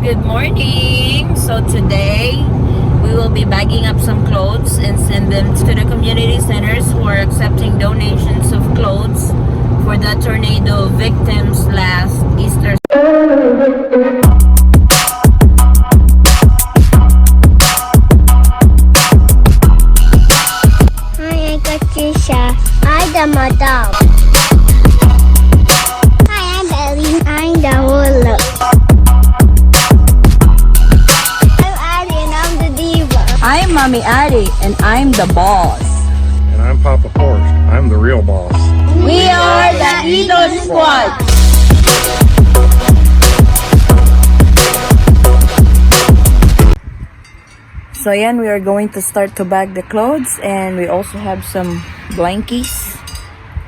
good morning. So today we will be bagging up some clothes and send them to the community centers who are accepting donations of clothes for the tornado victims last Easter. Hi, I'm Patricia. I'm the madam. Hi, I'm Ellie. I'm the ruler. I'm Addie and I'm the diva. I'm Mommy Addie and I'm the boss. And I'm Papa Forrest. I'm the real boss. We are the Idol Squad. So yan, we are going to start to bag the clothes, and we also have some blankies.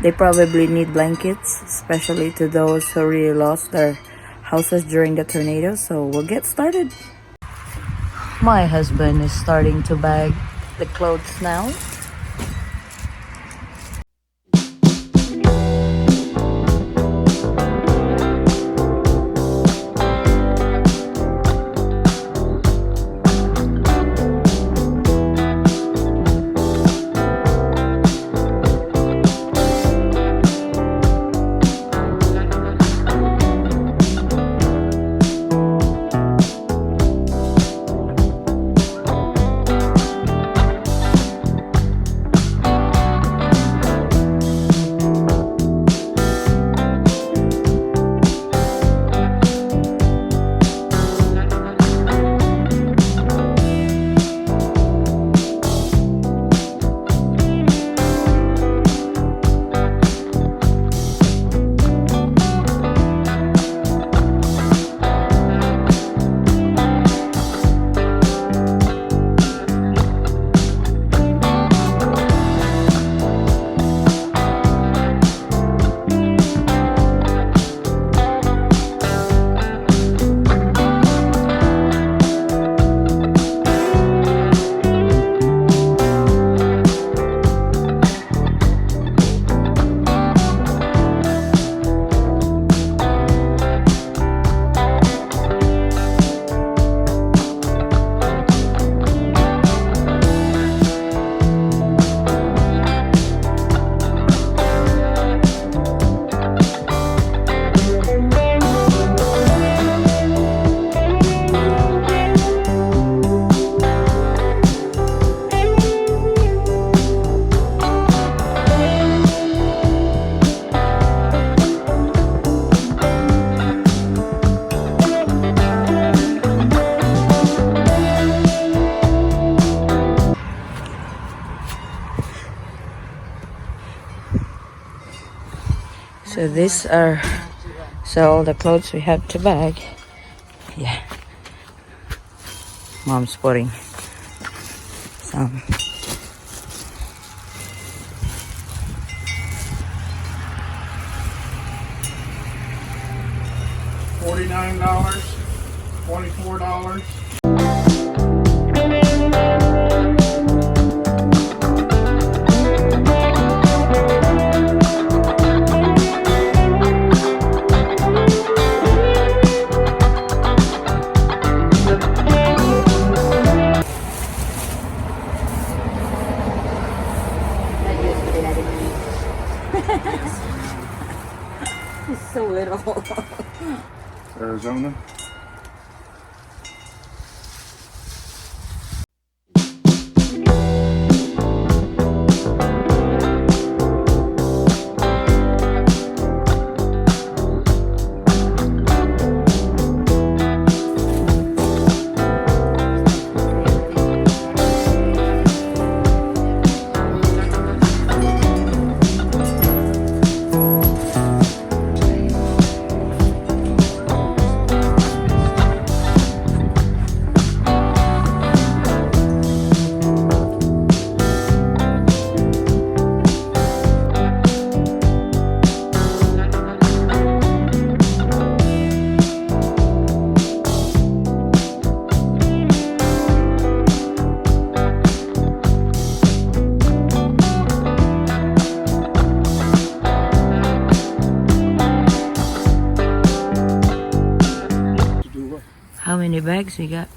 They probably need blankets, especially to those who really lost their houses during the tornado. So we'll get started. My husband is starting to bag the clothes now. So these are all the clothes we have to bag. Yeah. Mom's putting some. $49, $24. It's so little. Arizona. How many bags we got?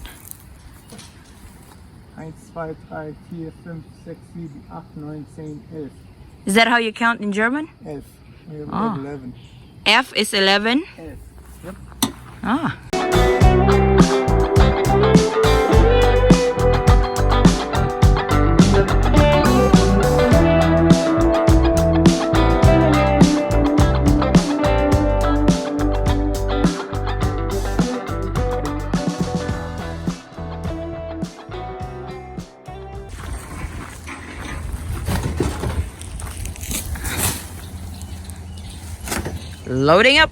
1, 2, 3, 4, 5, 6, 7, 8, 9, 10, 11. Is that how you count in German? 11. We have Oh. 11. F is 11? 11. Yep. Ah. Loading up.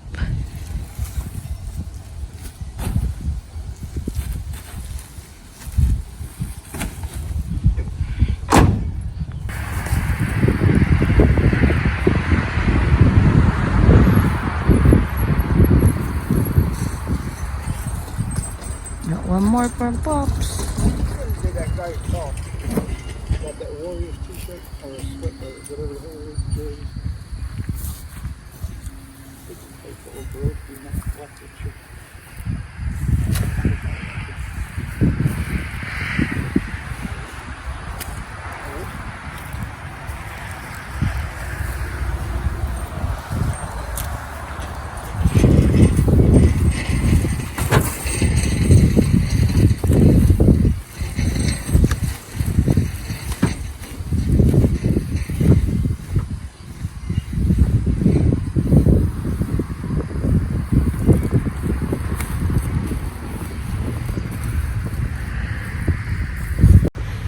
Got one more for Pops. Did that guy talk? Got that Warriors t-shirt or a sweat or whatever the hell it is. Jersey. It's a place for old girls to not watch that shit.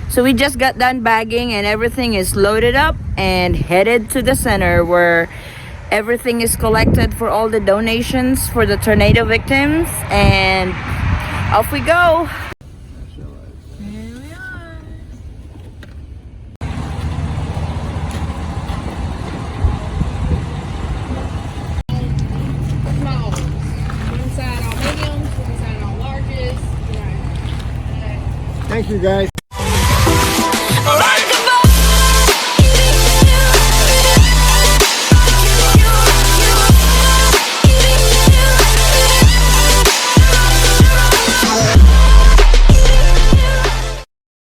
So we just got done bagging and everything is loaded up and headed to the center where everything is collected for all the donations for the tornado victims, and off we go. Here we are. Small. One side on mediums, one side on larges. Thank you guys.